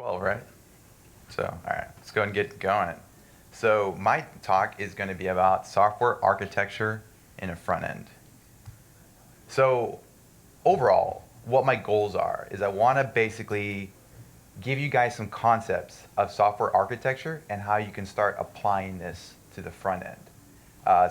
12, right? So, all right, let's go and get going. So my talk is going to be about software architecture in a front end. So overall, what my goals are is I want to basically give you guys some concepts of software architecture and how you can start applying this to the front end.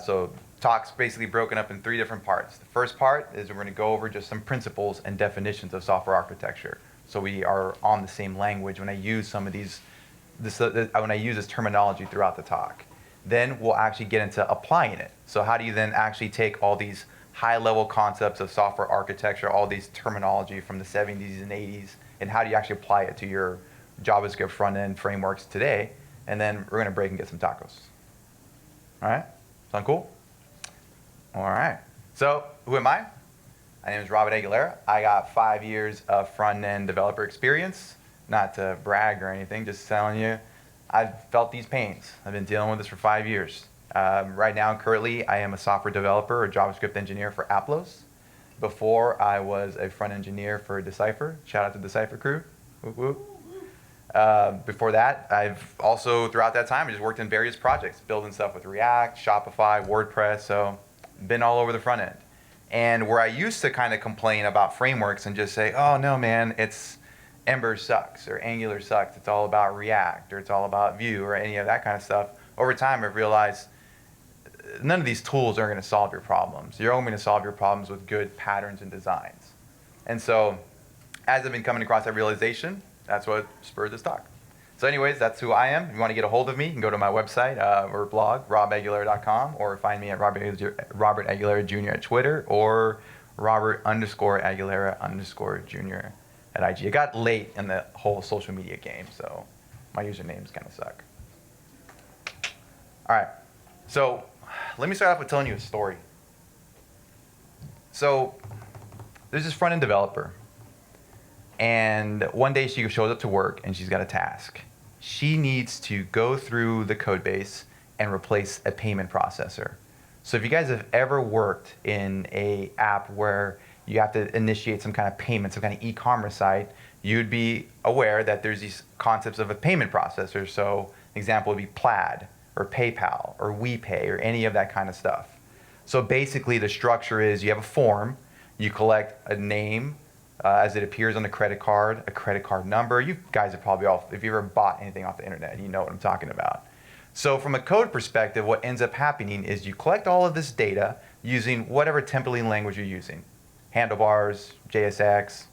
So talk's basically broken up in three different parts. The first part is we're going to go over just some principles and definitions of software architecture. So we are on the same language when I use some of when I use this terminology throughout the talk. Then we'll actually get into applying it. So how do you then actually take all these high-level concepts of software architecture, all these terminology from the 70s and 80s, and how do you actually apply it to your JavaScript front-end frameworks today? And then we're going to break and get some tacos. All right? Sound cool? All right. So who am I? My name is Robert Aguilera. I got 5 years of front-end developer experience. Not to brag or anything, just telling you, I've felt these pains. I've been dealing with this for 5 years. Right now, currently, I am a software developer or JavaScript engineer for Applos. Before, I was a front engineer for Decipher. Shout out to Decipher crew. Whoop, whoop. Before that, I've also, throughout that time, I just worked in various projects, building stuff with React, Shopify, WordPress, so been all over the front end. And where I used to kind of complain about frameworks and just say, oh no man, Ember sucks or Angular sucks, it's all about React or it's all about Vue or any of that kind of stuff, over time I've realized none of these tools are going to solve your problems. You're only going to solve your problems with good patterns and designs. And so as I've been coming across that realization, that's what spurred this talk. So anyways, that's who I am. If you want to get a hold of me, you can go to my website or blog, robaguilera.com, or find me at Robert Aguilera Jr. at Twitter, or Robert_Aguilera_Jr. at IG. It got late in the whole social media game, so my usernames kind of suck. All right, so let me start off with telling you a story. So there's this front-end developer, and one day she shows up to work and she's got a task. She needs to go through the code base and replace a payment processor. So if you guys have ever worked in a app where you have to initiate some kind of payment, some kind of e-commerce site, you'd be aware that there's these concepts of a payment processor. So an example would be Plaid or PayPal or WePay or any of that kind of stuff. So basically the structure is you have a form, you collect a name as it appears on the credit card, a credit card number. You guys have probably all, if you ever bought anything off the internet, you know what I'm talking about. So from a code perspective, what ends up happening is you collect all of this data using whatever templating language you're using. Handlebars, JSX,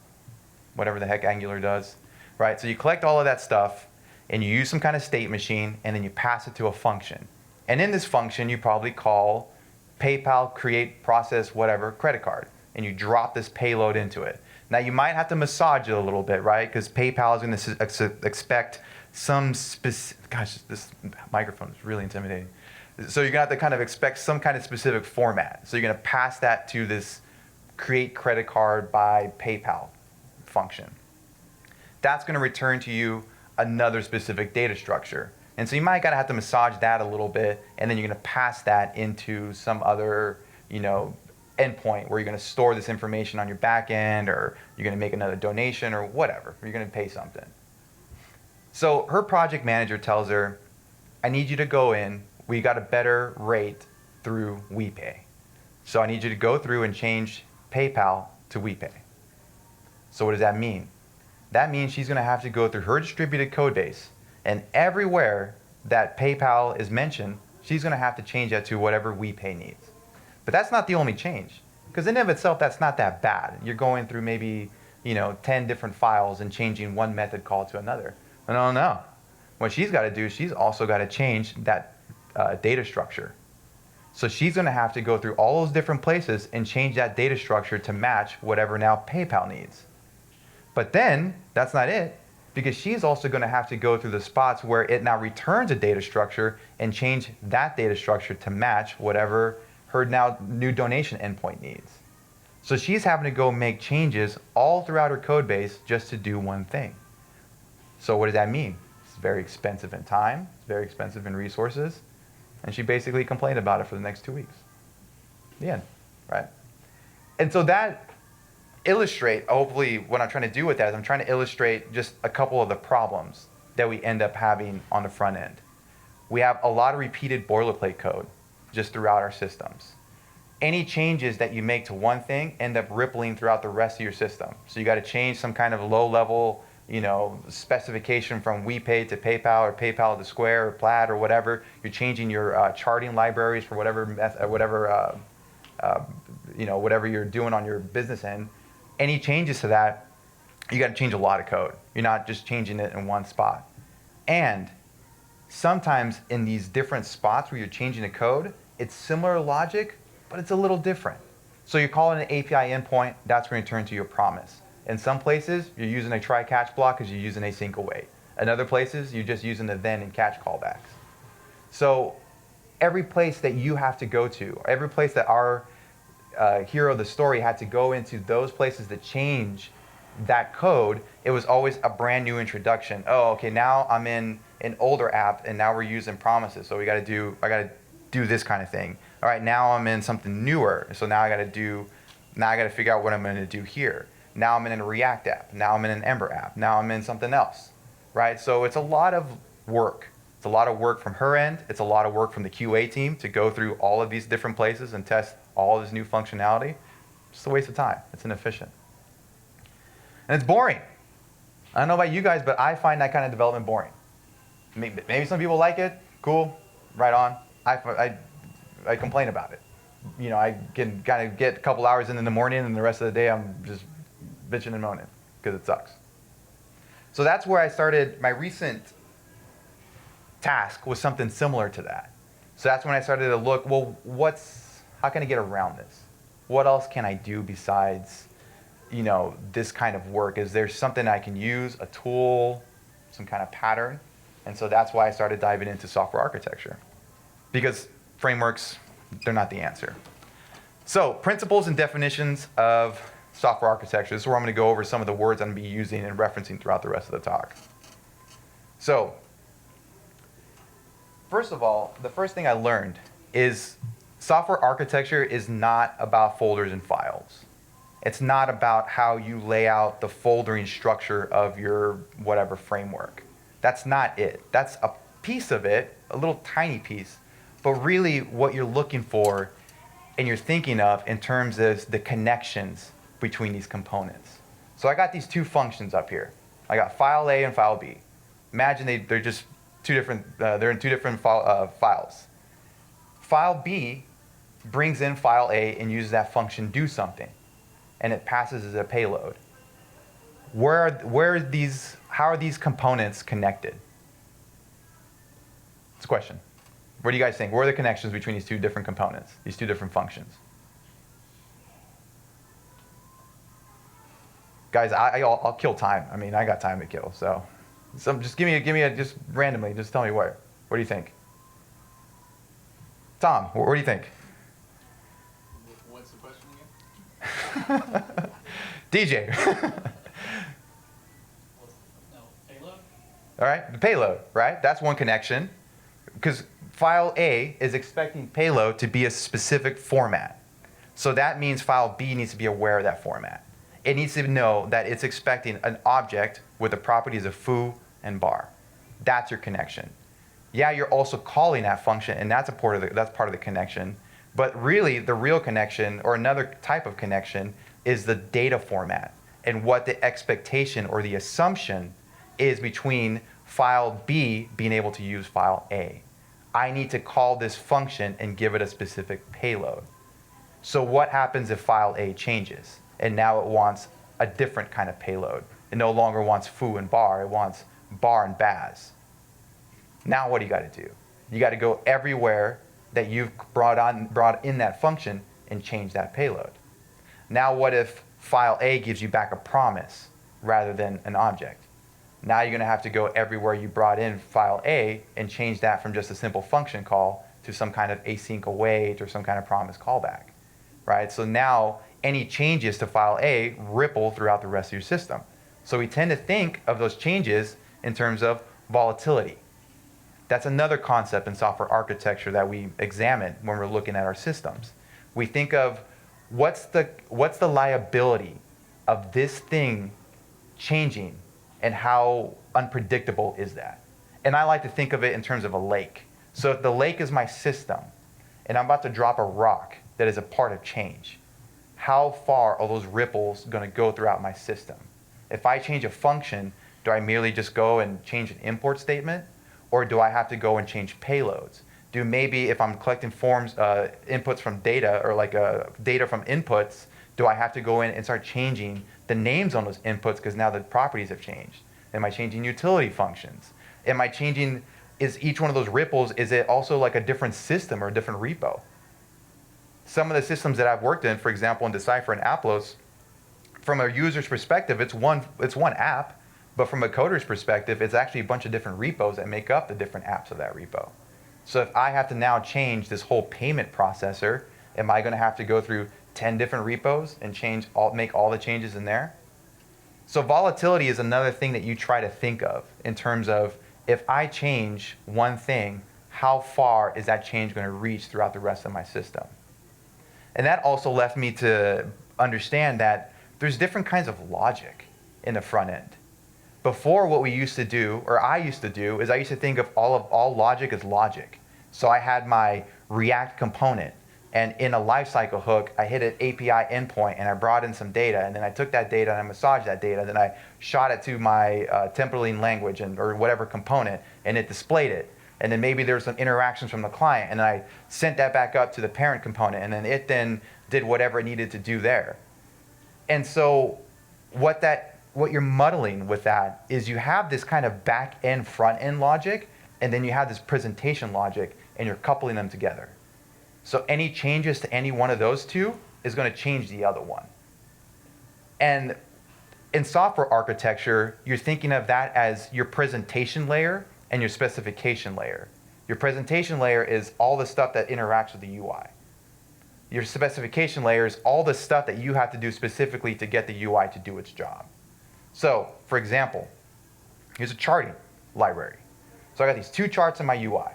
whatever the heck Angular does, right? So you collect all of that stuff and you use some kind of state machine and then you pass it to a function. And in this function, you probably call PayPal, create, process, whatever, credit card, and you drop this payload into it. Now you might have to massage it a little bit, right? Because PayPal is going to expect some specific, gosh, this microphone is really intimidating. So you're going to have to kind of expect some kind of specific format. So you're going to pass that to this create credit card by PayPal function. That's going to return to you another specific data structure. And so you might have to massage that a little bit, and then you're going to pass that into some other, endpoint where you're going to store this information on your back end, or you're going to make another donation or whatever. You're going to pay something. So her project manager tells her, I need you to go in. We got a better rate through WePay. So I need you to go through and change PayPal to WePay. So what does that mean? That means she's going to have to go through her distributed code base, and everywhere that PayPal is mentioned, she's going to have to change that to whatever WePay needs. But that's not the only change, because in and of itself, that's not that bad. You're going through maybe 10 different files and changing one method call to another. No. What she's got to do, she's also got to change that data structure. So she's going to have to go through all those different places and change that data structure to match whatever now PayPal needs. But then, that's not it, because she's also going to have to go through the spots where it now returns a data structure and change that data structure to match whatever her now new donation endpoint needs. So she's having to go make changes all throughout her code base just to do one thing. So what does that mean? It's very expensive in time, it's very expensive in resources, and she basically complained about it for the next 2 weeks. The end, right? And so that illustrate, hopefully what I'm trying to do with that is I'm trying to illustrate just a couple of the problems that we end up having on the front end. We have a lot of repeated boilerplate code just throughout our systems. Any changes that you make to one thing end up rippling throughout the rest of your system. So you got to change some kind of low-level, specification from WePay to PayPal, or PayPal to Square or Plaid or whatever. You're changing your charting libraries for whatever you're doing on your business end. Any changes to that, you got to change a lot of code. You're not just changing it in one spot. And sometimes in these different spots where you're changing the code, it's similar logic, but it's a little different. So you're calling an API endpoint, that's when you turn to your promise. In some places, you're using a try-catch block because you're using async await. In other places, you're just using the then and catch callbacks. So every place that you have to go to, every place that our hero of the story had to go into those places to change that code, it was always a brand new introduction. Oh, okay, now I'm in an older app and now we're using promises. So I gotta do this kind of thing. All right, now I'm in something newer. So now I gotta figure out what I'm gonna do here. Now I'm in a React app. Now I'm in an Ember app. Now I'm in something else, right? So it's a lot of work. It's a lot of work from her end. It's a lot of work from the QA team to go through all of these different places and test all this new functionality. It's a waste of time. It's inefficient. And it's boring. I don't know about you guys, but I find that kind of development boring. Maybe some people like it. Cool. Right on. I complain about it. I can kind of get a couple hours in the morning, and the rest of the day I'm just bitching and moaning because it sucks. So that's where I started. My recent task was something similar to that. So that's when I started to look, well, how can I get around this? What else can I do besides, this kind of work? Is there something I can use, a tool, some kind of pattern? And so that's why I started diving into software architecture. Because frameworks, they're not the answer. So principles and definitions of software architecture. This is where I'm going to go over some of the words I'm going to be using and referencing throughout the rest of the talk. So first of all, the first thing I learned is software architecture is not about folders and files. It's not about how you lay out the foldering structure of your whatever framework. That's not it. That's a piece of it, a little tiny piece. But really what you're looking for and you're thinking of in terms of the connections between these components. So I got these two functions up here. I got file A and file B. Imagine they're just two different, they're in two different files. File B brings in file A and uses that function do something, and it passes as a payload. How are these components connected? It's a question. What do you guys think? Where are the connections between these two different components, these two different functions? Guys, I'll kill time. I mean, I got time to kill. So just give me a just randomly. Just tell me where. What do you think? Tom, what do you think? What's the question again? DJ. Payload? All right, the payload, right? That's one connection. Because file A is expecting payload to be a specific format. So that means file B needs to be aware of that format. It needs to know that it's expecting an object with the properties of foo and bar. That's your connection. Yeah, you're also calling that function, and that's part of the connection. But really, the real connection, or another type of connection, is the data format and what the expectation or the assumption is between file B being able to use file A. I need to call this function and give it a specific payload. So what happens if file A changes? And now it wants a different kind of payload. It no longer wants foo and bar, it wants bar and baz. Now what do you got to do? You got to go everywhere that you've brought in that function and change that payload. Now what if file A gives you back a promise rather than an object? Now you're going to have to go everywhere you brought in file A and change that from just a simple function call to some kind of async await or some kind of promise callback, right? So now any changes to file A ripple throughout the rest of your system. So we tend to think of those changes in terms of volatility. That's another concept in software architecture that we examine when we're looking at our systems. We think of what's the liability of this thing changing, and how unpredictable is that? And I like to think of it in terms of a lake. So if the lake is my system, and I'm about to drop a rock that is a part of change, how far are those ripples going to go throughout my system? If I change a function, do I merely just go and change an import statement? Or do I have to go and change payloads? Do maybe if I'm collecting forms, inputs from data, or like data from inputs, do I have to go in and start changing the names on those inputs because now the properties have changed? Am I changing utility functions? Am I changing, is each one of those ripples, is it also like a different system or a different repo? Some of the systems that I've worked in, for example, in Decipher and Applos, from a user's perspective, it's one app, but from a coder's perspective, it's actually a bunch of different repos that make up the different apps of that repo. So if I have to now change this whole payment processor, am I going to have to go through 10 different repos and make all the changes in there? So volatility is another thing that you try to think of in terms of, if I change one thing, how far is that change going to reach throughout the rest of my system? And that also left me to understand that there's different kinds of logic in the front end. Before, what we used to do, or I used to do, is I used to think of all logic as logic. So I had my React component, and in a lifecycle hook, I hit an API endpoint, and I brought in some data, and then I took that data and I massaged that data, then I shot it to my templating language or whatever component, and it displayed it. And then maybe there were some interactions from the client, and then I sent that back up to the parent component, and then it then did whatever it needed to do there. And so what you're muddling with that is you have this kind of back-end, front-end logic, and then you have this presentation logic, and you're coupling them together. So any changes to any one of those two is going to change the other one. And in software architecture, you're thinking of that as your presentation layer and your specification layer. Your presentation layer is all the stuff that interacts with the UI. Your specification layer is all the stuff that you have to do specifically to get the UI to do its job. So, for example, here's a charting library. So I got these two charts in my UI.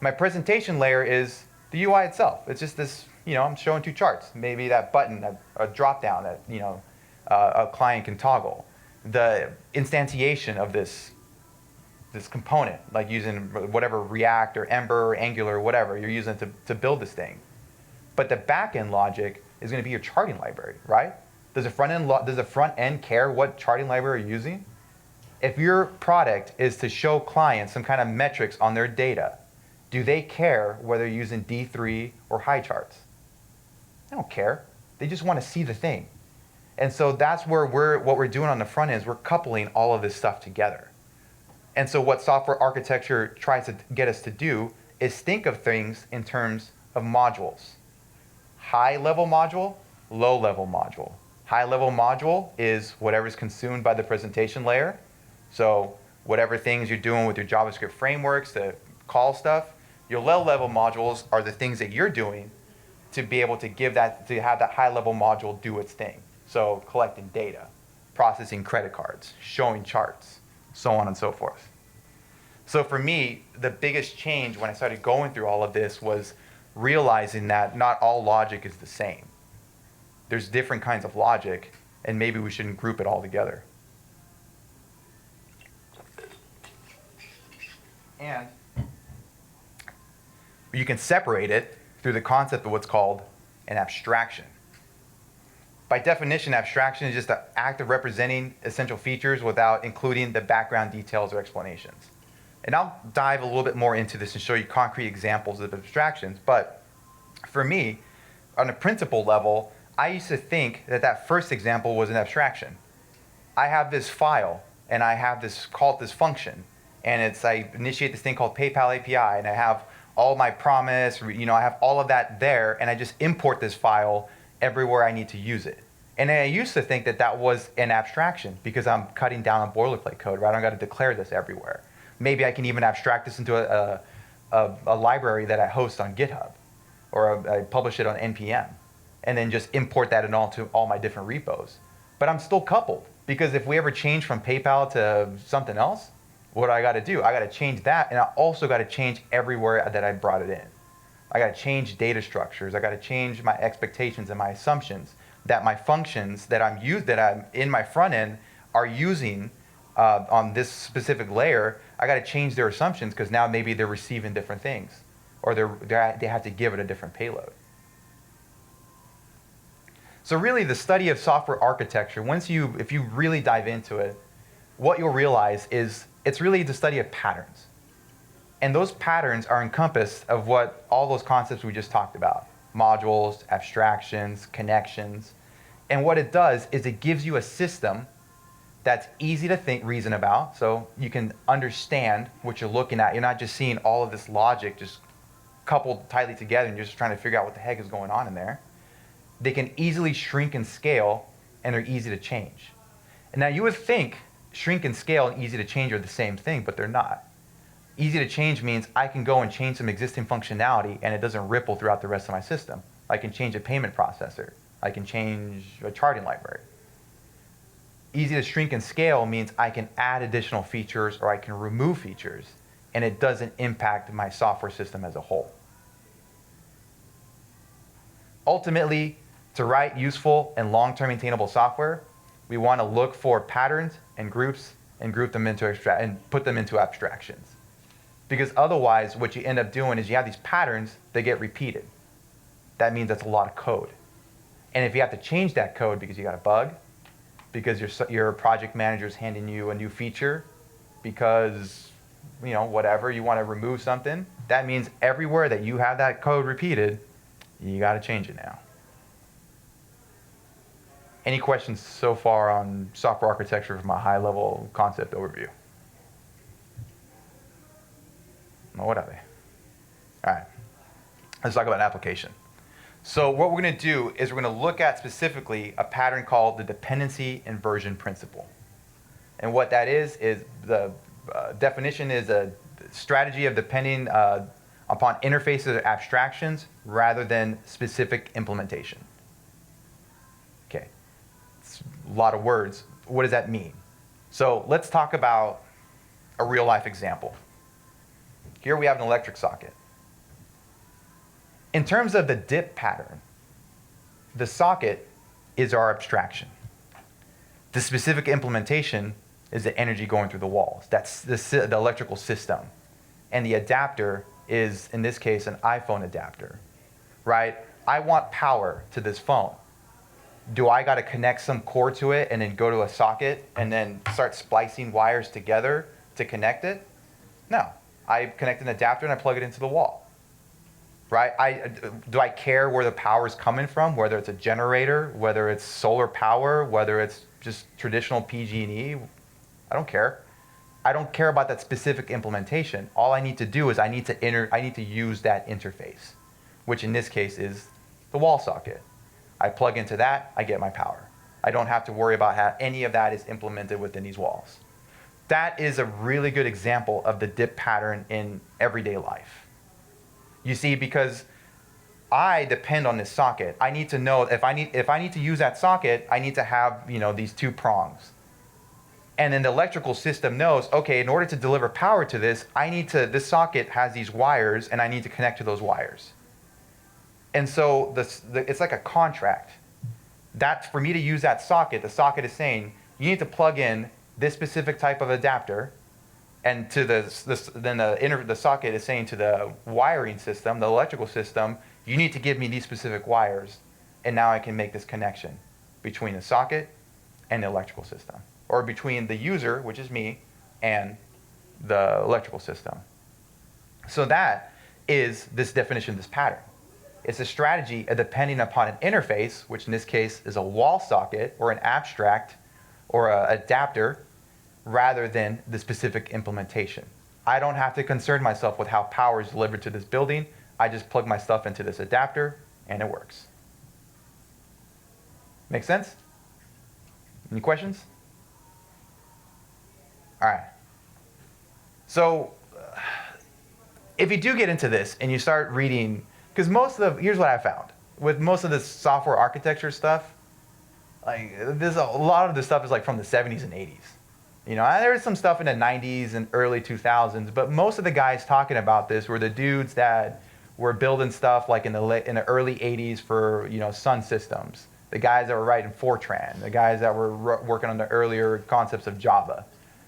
My presentation layer is the UI itself. It's just this, I'm showing two charts. Maybe that button, a drop down that, a client can toggle. The instantiation of this component, like using whatever React or Ember or Angular or whatever you're using to build this thing. But the back-end logic is going to be your charting library, right? Does the front end care what charting library you're using? If your product is to show clients some kind of metrics on their data, do they care whether you're using D3 or high charts? They don't care. They just want to see the thing. And so that's where what we're doing on the front end is we're coupling all of this stuff together. And so what software architecture tries to get us to do is think of things in terms of modules. High-level module, low-level module. High-level module is whatever's consumed by the presentation layer. So whatever things you're doing with your JavaScript frameworks to call stuff. Your low-level modules are the things that you're doing to be able to have that high-level module do its thing. So collecting data, processing credit cards, showing charts, so on and so forth. So for me, the biggest change when I started going through all of this was realizing that not all logic is the same. There's different kinds of logic, and maybe we shouldn't group it all together. And you can separate it through the concept of what's called an abstraction. By definition, abstraction is just the act of representing essential features without including the background details or explanations. And I'll dive a little bit more into this and show you concrete examples of abstractions. But for me, on a principle level, I used to think that first example was an abstraction. I have this file, and I have this function, and I initiate this thing called PayPal API, and I have all my promise, I have all of that there, and I just import this file everywhere I need to use it. And I used to think that was an abstraction because I'm cutting down on boilerplate code, right? I don't got to declare this everywhere. Maybe I can even abstract this into a library that I host on GitHub, or I publish it on NPM, and then just import that into all my different repos. But I'm still coupled, because if we ever change from PayPal to something else, what I got to do? I got to change that, and I also got to change everywhere that I brought it in. I got to change data structures. I got to change my expectations and my assumptions that my functions that I'm in my front end are using on this specific layer, I got to change their assumptions because now maybe they're receiving different things, or they have to give it a different payload. So really, the study of software architecture, if you really dive into it, what you'll realize is it's really the study of patterns. And those patterns are encompassed of what all those concepts we just talked about: modules, abstractions, connections. And what it does is it gives you a system that's easy to reason about, so you can understand what you're looking at. You're not just seeing all of this logic just coupled tightly together and you're just trying to figure out what the heck is going on in there. They can easily shrink and scale, and they're easy to change. And now you would think shrink and scale and easy to change are the same thing, but they're not. Easy to change means I can go and change some existing functionality and it doesn't ripple throughout the rest of my system. I can change a payment processor. I can change a charting library. Easy to shrink and scale means I can add additional features or I can remove features, and it doesn't impact my software system as a whole. Ultimately, to write useful and long-term maintainable software, we want to look for patterns and groups and group them into and put them into abstractions. Because otherwise, what you end up doing is you have these patterns that get repeated. That means that's a lot of code. And if you have to change that code because you got a bug, because your project manager is handing you a new feature, because whatever, you want to remove something, that means everywhere that you have that code repeated, you got to change it now. Any questions so far on software architecture from a high-level concept overview? Well, what are they? All right, let's talk about application. So what we're going to do is we're going to look at specifically a pattern called the dependency inversion principle. And what that is the definition is a strategy of depending upon interfaces or abstractions rather than specific implementation. Okay, it's a lot of words. What does that mean? So let's talk about a real life example. Here we have an electric socket. In terms of the dip pattern, the socket is our abstraction. The specific implementation is the energy going through the walls. That's the electrical system. And the adapter is, in this case, an iPhone adapter, right? I want power to this phone. Do I got to connect some cord to it and then go to a socket and then start splicing wires together to connect it? No. I connect an adapter and I plug it into the wall, right? Do I care where the power is coming from, whether it's a generator, whether it's solar power, whether it's just traditional PG&E? I don't care. I don't care about that specific implementation. All I need to do is I need to use that interface, which in this case is the wall socket. I plug into that, I get my power. I don't have to worry about how any of that is implemented within these walls. That is a really good example of the dip pattern in everyday life. You see, because I depend on this socket. I need to know if I need to use that socket, I need to have these two prongs. And then the electrical system knows, okay, in order to deliver power to this, this socket has these wires and I need to connect to those wires. And so it's like a contract. That for me to use that socket, the socket is saying, you need to plug in this specific type of adapter, and to the socket is saying to the wiring system, the electrical system, you need to give me these specific wires, and now I can make this connection between the socket and the electrical system, or between the user, which is me, and the electrical system. So that is this definition, this pattern. It's a strategy of depending upon an interface, which in this case is a wall socket or an abstract or an adapter, rather than the specific implementation. I don't have to concern myself with how power is delivered to this building. I just plug my stuff into this adapter and it works. Make sense? Any questions? All right. So if you do get into this and you start reading, because here's what I found. With most of this software architecture stuff, there's a lot of this stuff is from the 70s and 80s. There's some stuff in the 90s and early 2000s, but most of the guys talking about this were the dudes that were building stuff in the early 80s for sun systems the guys that were writing Fortran, the guys that were working on the earlier concepts of Java,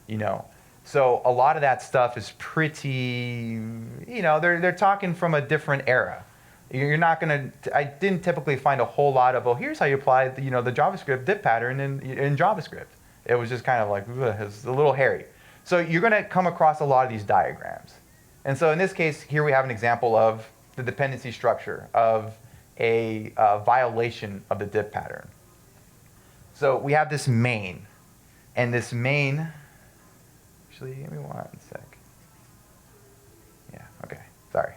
you know. So a lot of that stuff is pretty, you know, they're talking from a different era. You're not going to, I didn't typically find a whole lot of, oh, here's how you apply, the, you know, the JavaScript div pattern in JavaScript. It was just kind of like, ugh, it's a little hairy. So you're going to come across a lot of these diagrams. And so in this case, here we have an example of the dependency structure of a violation of the div pattern. So we have this main, and this main, actually, give me 1 sec. Yeah, okay, sorry.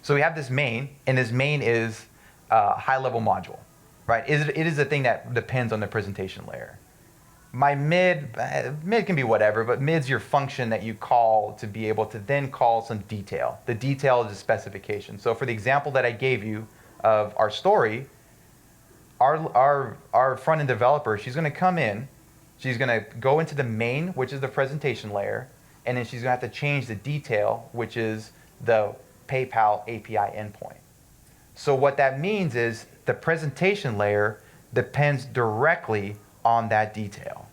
So we have this main, and this main is a high-level module, right? It is a thing that depends on the presentation layer. My mid can be whatever, but mid's your function that you call to be able to then call some detail. The detail is a specification. So for the example that I gave you of our story, our front-end developer, she's going to come in, she's going to go into the main, which is the presentation layer, and then she's going to have to change the detail, which is the PayPal API endpoint. So what that means is the presentation layer depends directly on that detail.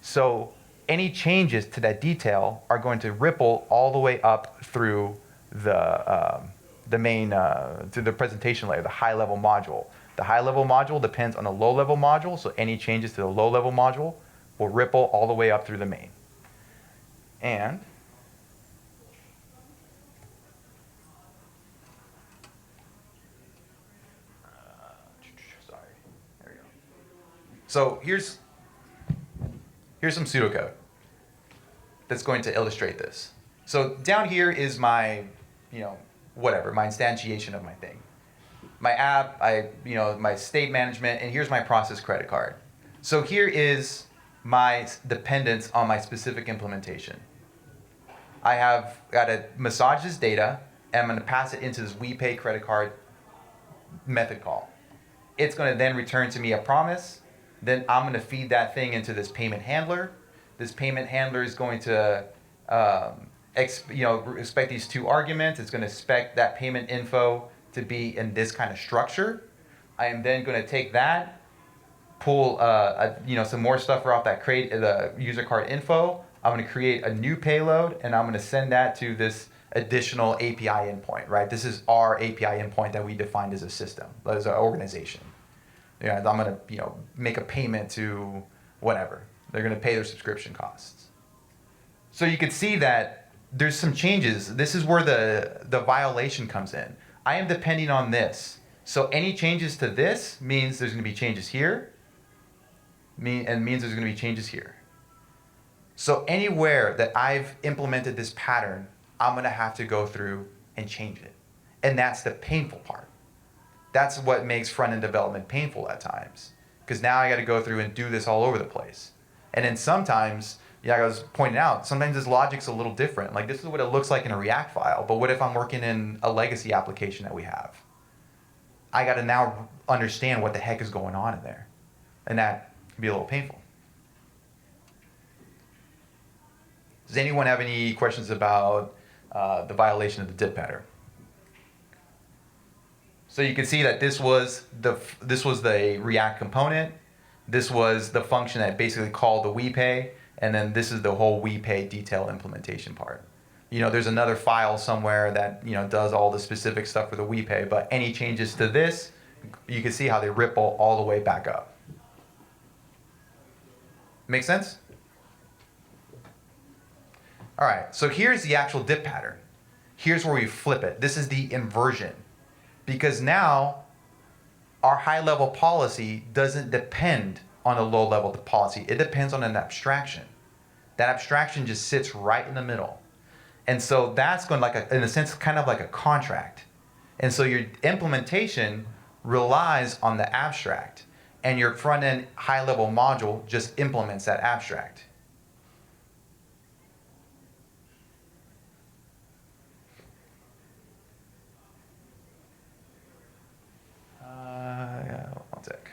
So any changes to that detail are going to ripple all the way up through the main, to the presentation layer, the high-level module. The high-level module depends on the low-level module, so any changes to the low-level module will ripple all the way up through the main. And so here's some pseudocode that's going to illustrate this. So down here is my, you know, whatever, my instantiation of my thing. My app, my state management, and here's my process credit card. So here is my dependence on my specific implementation. I have got to massage this data, and I'm going to pass it into this WePay credit card method call. It's going to then return to me a promise. Then I'm going to feed that thing into this payment handler. This payment handler is going to expect these two arguments. It's going to expect that payment info to be in this kind of structure. I am then going to take that, pull some more stuff off that the user card info. I'm going to create a new payload, and I'm going to send that to this additional API endpoint. Right? This is our API endpoint that we defined as a system, as an organization. Yeah, I'm going to make a payment to whatever. They're going to pay their subscription costs. So you can see that there's some changes. This is where the violation comes in. I am depending on this. So any changes to this means there's going to be changes here, and means there's going to be changes here. So anywhere that I've implemented this pattern, I'm going to have to go through and change it. And that's the painful part. That's what makes front-end development painful at times. Because now I got to go through and do this all over the place. And then sometimes, I was pointing out, sometimes this logic's a little different. Like this is what it looks like in a React file, but what if I'm working in a legacy application that we have? I got to now understand what the heck is going on in there. And that can be a little painful. Does anyone have any questions about the violation of the div pattern? So you can see that this was the React component. This was the function that basically called the WePay, and then this is the whole WePay detail implementation part. There's another file somewhere that does all the specific stuff for the WePay, but any changes to this, you can see how they ripple all the way back up. Make sense? All right, so here's the actual div pattern. Here's where we flip it. This is the inversion. Because now our high-level policy doesn't depend on a low-level policy. It depends on an abstraction. That abstraction just sits right in the middle. And so that's going in a sense, kind of like a contract. And so your implementation relies on the abstract, and your front-end high-level module just implements that abstract. One sec.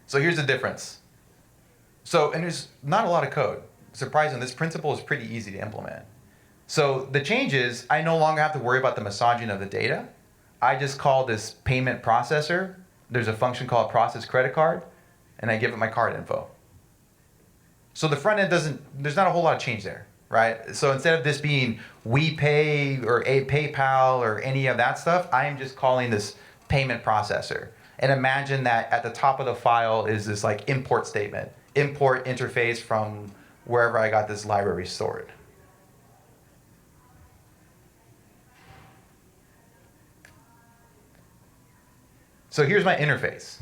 So here's the difference. And there's not a lot of code. Surprisingly, this principle is pretty easy to implement. So the change is I no longer have to worry about the massaging of the data. I just call this payment processor. There's a function called process credit card, and I give it my card info. So the front end there's not a whole lot of change there, right? So instead of this being WePay or a PayPal or any of that stuff, I am just calling this payment processor. And imagine that at the top of the file is this like import statement, import interface from wherever I got this library stored. So here's my interface.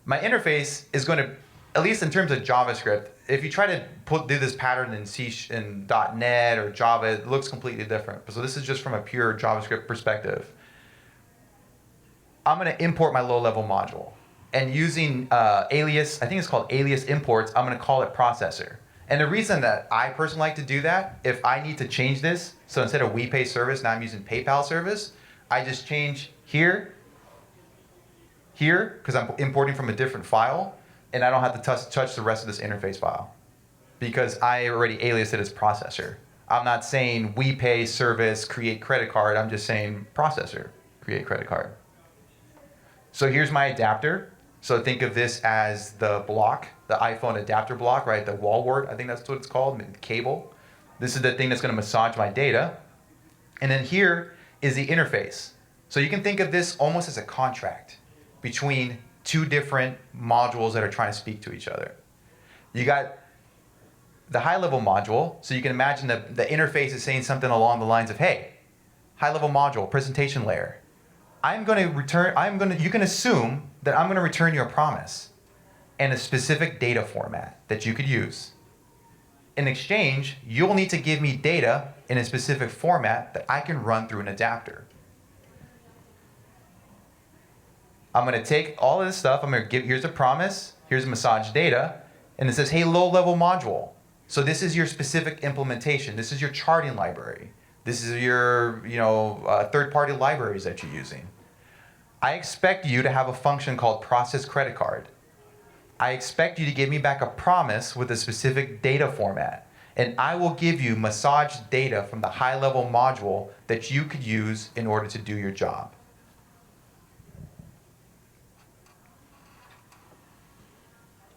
My interface is going to, at least in terms of JavaScript, if you try to do this pattern in in .NET or Java, it looks completely different. So this is just from a pure JavaScript perspective. I'm going to import my low-level module. And using alias, I think it's called alias imports, I'm going to call it processor. And the reason that I personally like to do that, if I need to change this, so instead of WePay service, now I'm using PayPal service, I just change here, because I'm importing from a different file, and I don't have to touch the rest of this interface file because I already aliased it as processor. I'm not saying WePay service, create credit card, I'm just saying processor, create credit card. So here's my adapter. So think of this as the block, the iPhone adapter block, right? The wall wart, I think that's what it's called, the cable. This is the thing that's going to massage my data. And then here is the interface. So you can think of this almost as a contract between two different modules that are trying to speak to each other. You got the high-level module, so you can imagine that the interface is saying something along the lines of, hey, high-level module, presentation layer. You can assume that I'm going to return you a promise and a specific data format that you could use. In exchange, you'll need to give me data in a specific format that I can run through an adapter. I'm going to take all of this stuff, here's a promise, here's massage data, and it says, hey, low-level module. So this is your specific implementation. This is your charting library. This is your third-party libraries that you're using. I expect you to have a function called process credit card. I expect you to give me back a promise with a specific data format. And I will give you massaged data from the high-level module that you could use in order to do your job.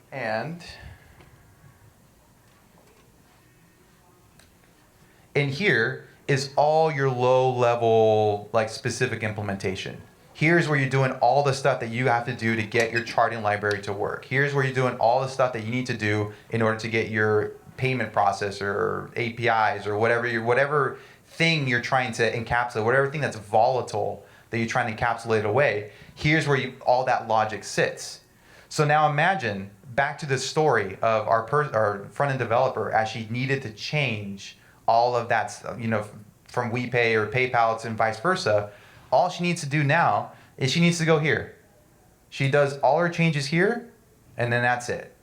And in here is all your low-level, like specific implementation. Here's where you're doing all the stuff that you have to do to get your charting library to work. Here's where you're doing all the stuff that you need to do in order to get your payment processor or APIs or whatever thing you're trying to encapsulate, whatever thing that's volatile that you're trying to encapsulate away. Here's where all that logic sits. So now imagine back to the story of our front-end developer as she needed to change all of that, from WePay or PayPal and vice versa. All she needs to do now is she needs to go here. She does all her changes here, and then that's it.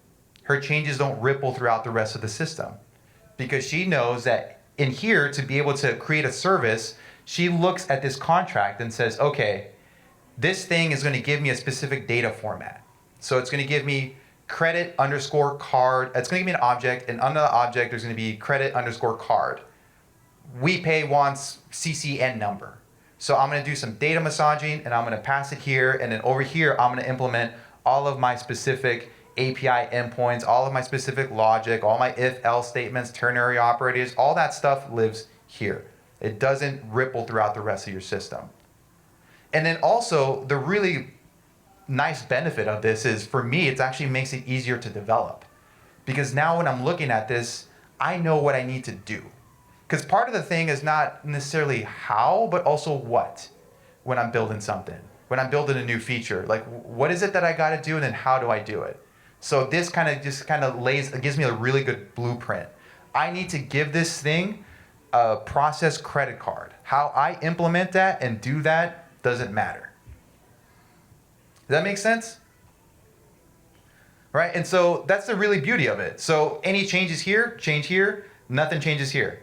Her changes don't ripple throughout the rest of the system because she knows that in here, to be able to create a service, she looks at this contract and says, okay, this thing is going to give me a specific data format. So it's going to give me credit underscore card. It's going to give me an object, and under the object, there's going to be credit underscore card. WePay wants CCN number. So I'm going to do some data massaging, and I'm going to pass it here, and then over here, I'm going to implement all of my specific API endpoints, all of my specific logic, all my if-else statements, ternary operators, all that stuff lives here. It doesn't ripple throughout the rest of your system. And then also, the really nice benefit of this is, for me, it actually makes it easier to develop. Because now when I'm looking at this, I know what I need to do. Because part of the thing is not necessarily how, but also what when I'm building something. When I'm building a new feature, like what is it that I got to do and then how do I do it? So this gives me a really good blueprint. I need to give this thing a process credit card. How I implement that and do that doesn't matter. Does that make sense? Right? And so that's the really beauty of it. So any changes here, change here, nothing changes here.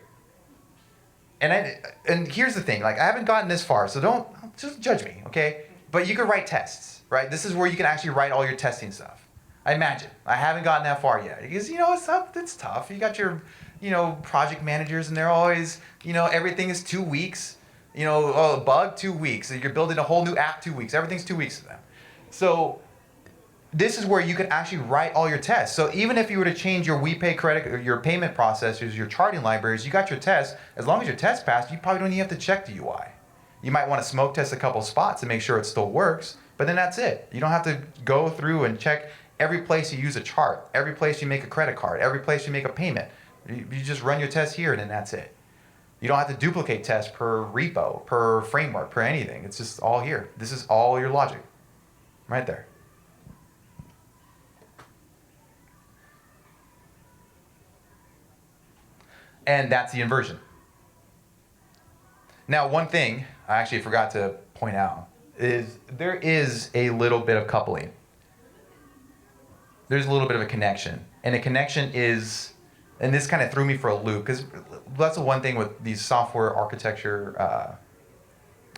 And here's the thing, like I haven't gotten this far, so don't just judge me, okay? But you can write tests, right? This is where you can actually write all your testing stuff. I imagine. I haven't gotten that far yet. Because it's tough. You got your project managers and they're always, everything is 2 weeks. You know, oh, bug, 2 weeks. You're building a whole new app, 2 weeks. Everything's 2 weeks to them. So this is where you can actually write all your tests. So even if you were to change your WePay credit, or your payment processors, your charting libraries, you got your tests. As long as your test passed, you probably don't even have to check the UI. You might want to smoke test a couple spots to make sure it still works, but then that's it. You don't have to go through and check every place you use a chart, every place you make a credit card, every place you make a payment. You just run your test here and then that's it. You don't have to duplicate tests per repo, per framework, per anything. It's just all here. This is all your logic, right there. And that's the inversion. Now, one thing I actually forgot to point out is there is a little bit of coupling. There's a little bit of a connection. And the connection is, and this kind of threw me for a loop, because that's the one thing with these software architecture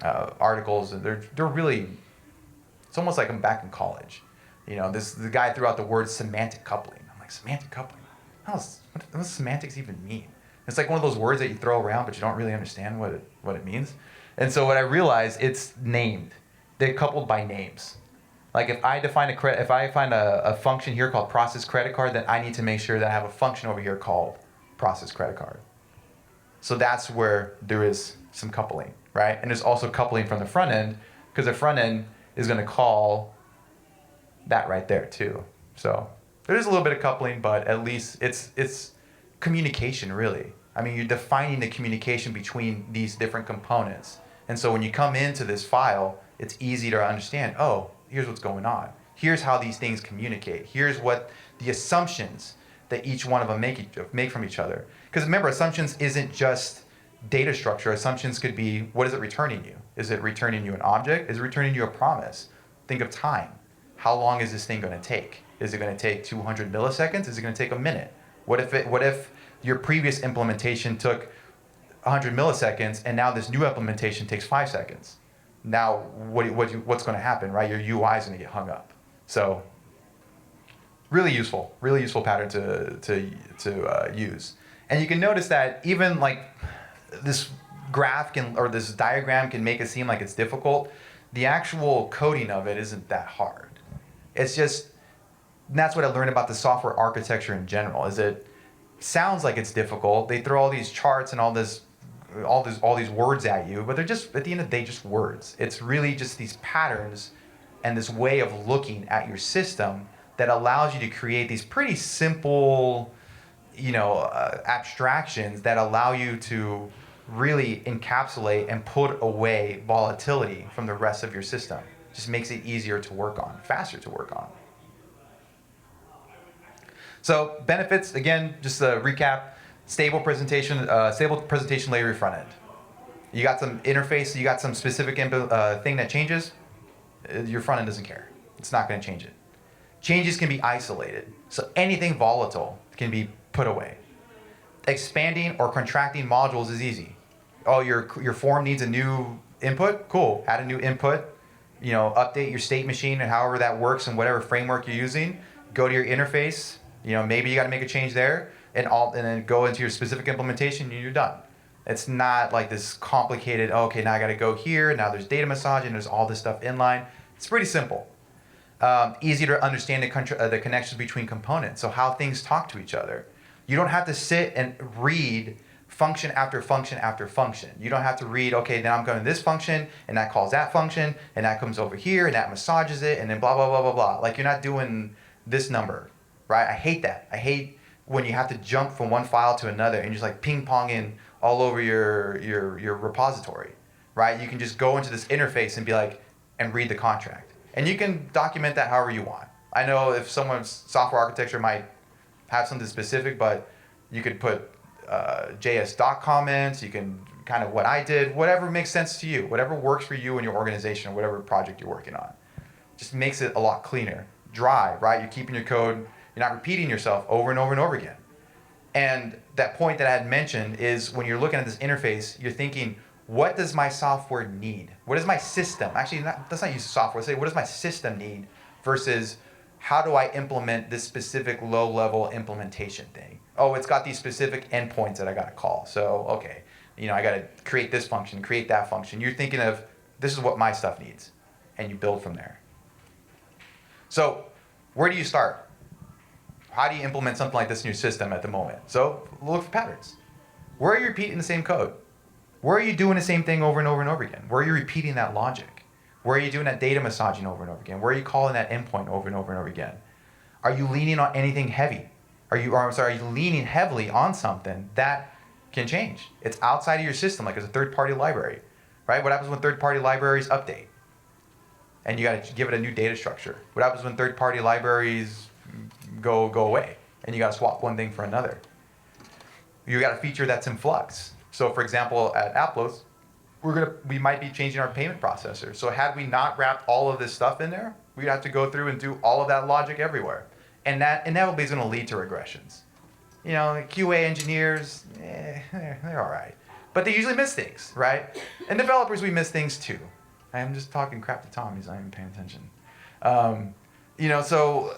articles. They're really, it's almost like I'm back in college. You know, the guy threw out the word semantic coupling. I'm like, semantic coupling? What does semantics even mean? It's like one of those words that you throw around, but you don't really understand what it means. And so what I realized, it's named. They're coupled by names. Like if I find a function here called process credit card, then I need to make sure that I have a function over here called process credit card. So that's where there is some coupling, right? And there's also coupling from the front end, because the front end is going to call that right there too. So there's a little bit of coupling, but at least it's communication, really. I mean, you're defining the communication between these different components. And so when you come into this file, it's easy to understand, oh, here's what's going on. Here's how these things communicate. Here's what the assumptions that each one of them make from each other. Because remember, assumptions isn't just data structure. Assumptions could be, what is it returning you? Is it returning you an object? Is it returning you a promise? Think of time. How long is this thing going to take? Is it going to take 200 milliseconds? Is it going to take a minute? What if your previous implementation took 100 milliseconds and now this new implementation takes 5 seconds? Now, what's going to happen, right? Your UI is going to get hung up. So, really useful pattern to use. And you can notice that even like this graph or this diagram can make it seem like it's difficult. The actual coding of it isn't that hard. It's just, and that's what I learned about the software architecture in general, is it sounds like it's difficult. They throw all these charts and all these words at you, but they're just, at the end of the day, just words. It's really just these patterns and this way of looking at your system that allows you to create these pretty simple, abstractions that allow you to really encapsulate and put away volatility from the rest of your system. Just makes it easier to work on, faster to work on. So benefits, again, just a recap. Stable presentation layer your front end. You got some interface, you got some specific thing that changes, your front end doesn't care. It's not going to change it. Changes can be isolated, so anything volatile can be put away. Expanding or contracting modules is easy. Oh, your form needs a new input? Cool, add a new input. Update your state machine and however that works in whatever framework you're using. Go to your interface. Maybe you got to make a change there, and then go into your specific implementation, and you're done. It's not like this complicated, okay, now I got to go here, now there's data massage, and there's all this stuff inline. It's pretty simple. Easy to understand the connections between components, so how things talk to each other. You don't have to sit and read function after function after function. You don't have to read, okay, now I'm going to this function, and that calls that function, and that comes over here, and that massages it, and then blah, blah, blah, blah, blah. Like, you're not doing this number, right? I hate that. I hate when you have to jump from one file to another and just like ping-ponging all over your repository, right? You can just go into this interface and be like, and read the contract. And you can document that however you want. I know if someone's software architecture might have something specific, but you could put JS doc comments, you can kind of what I did, whatever makes sense to you, whatever works for you and your organization or whatever project you're working on. Just makes it a lot cleaner. Dry, right? You're keeping your code, you're not repeating yourself over and over and over again. And that point that I had mentioned is when you're looking at this interface, you're thinking, what does my software need? What does my system, actually let's not use software, let's say what does my system need versus how do I implement this specific low-level implementation thing? Oh, it's got these specific endpoints that I got to call. So, okay, I got to create this function, create that function. You're thinking of, this is what my stuff needs, and you build from there. So where do you start? How do you implement something like this in your system at the moment? So look for patterns. Where are you repeating the same code? Where are you doing the same thing over and over and over again? Where are you repeating that logic? Where are you doing that data massaging over and over again? Where are you calling that endpoint over and over and over again? Are you leaning on anything heavy? Are you leaning heavily on something that can change? It's outside of your system, like as a third-party library, right? What happens when third-party libraries update? And you got to give it a new data structure. What happens when third-party libraries go away? And you got to swap one thing for another. You got a feature that's in flux. So for example, at Applos, we might be changing our payment processor. So had we not wrapped all of this stuff in there, we'd have to go through and do all of that logic everywhere. And that inevitably is going to lead to regressions. The QA engineers, they're all right. But they usually miss things, right? And developers, we miss things too. I'm just talking crap to Tom, he's not even paying attention. So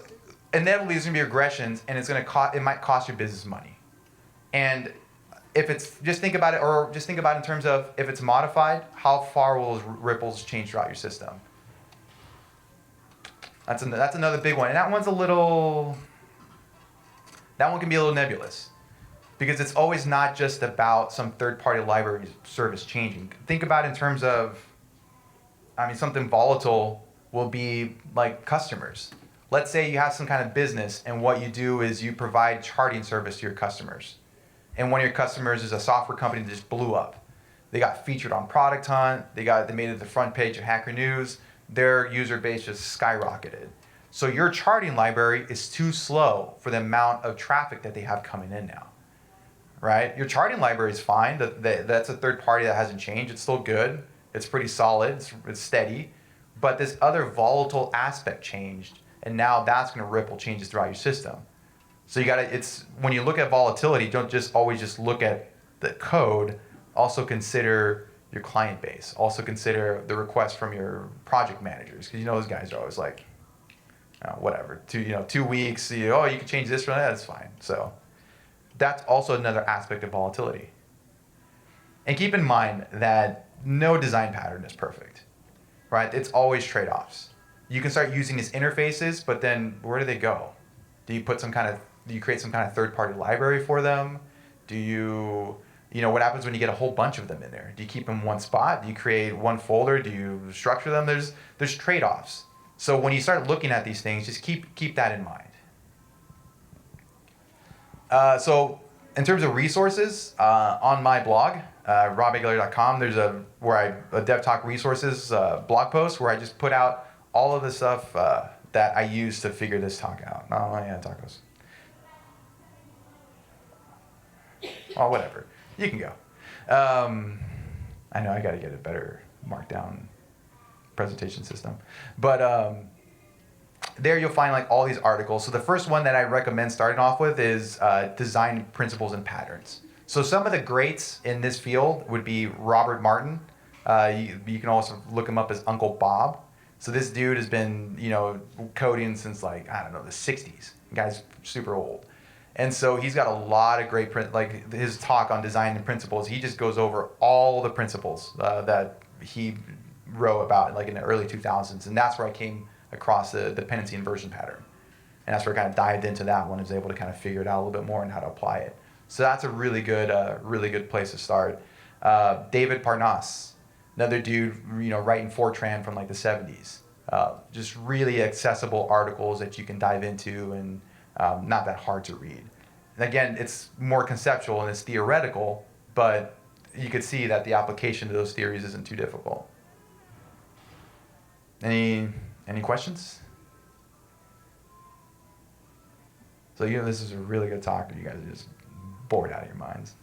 inevitably there's going to be regressions, and it might cost your business money. And if it's, just think about it in terms of, if it's modified, how far will those ripples change throughout your system? That's another big one. And that one can be a little nebulous, because it's always not just about some third-party library service changing. Think about it in terms of, something volatile will be like customers. Let's say you have some kind of business, and what you do is you provide charting service to your customers. And one of your customers is a software company that just blew up. They got featured on Product Hunt. They made it the front page of Hacker News. Their user base just skyrocketed. So your charting library is too slow for the amount of traffic that they have coming in now, right? Your charting library is fine. That's a third party that hasn't changed. It's still good. It's pretty solid. It's steady. But this other volatile aspect changed, and now that's going to ripple changes throughout your system. So when you look at volatility, don't always look at the code. Also consider your client base. Also consider the requests from your project managers, because those guys are always like, whatever, 2 weeks. You can change this from that. That's fine. So that's also another aspect of volatility. And keep in mind that no design pattern is perfect, right? It's always trade-offs. You can start using these interfaces, but then where do they go? Do you create some kind of third-party library for them? Do you, what happens when you get a whole bunch of them in there? Do you keep them in one spot? Do you create one folder? Do you structure them? There's trade-offs. So when you start looking at these things, just keep that in mind. So in terms of resources, on my blog, robaguilera.com, there's a Dev Talk resources blog post where I just put out all of the stuff that I use to figure this talk out. Oh yeah, tacos. Oh, whatever. You can go. I know I got to get a better markdown presentation system. But there you'll find all these articles. So the first one that I recommend starting off with is Design Principles and Patterns. So some of the greats in this field would be Robert Martin. You can also look him up as Uncle Bob. So this dude has been, coding since the 60s. The guy's super old. And so he's got a lot of great, his talk on design and principles, he just goes over all the principles that he wrote about in the early 2000s. And that's where I came across the dependency inversion pattern. And that's where I kind of dived into that one, and was able to kind of figure it out a little bit more and how to apply it. So that's a really good place to start. David Parnas, another dude, writing Fortran from the 70s. Just really accessible articles that you can dive into, and not that hard to read. And again, it's more conceptual and it's theoretical, but you could see that the application to those theories isn't too difficult. Any questions? So this is a really good talk, and you guys are just bored out of your minds.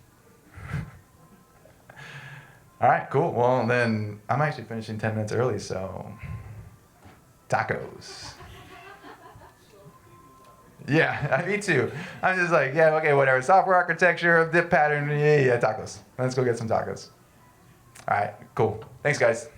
All right, cool. Well, then I'm actually finishing 10 minutes early, so tacos. Yeah, me too. I'm just okay, whatever. Software architecture, dip pattern, yeah, tacos. Let's go get some tacos. All right, cool. Thanks, guys.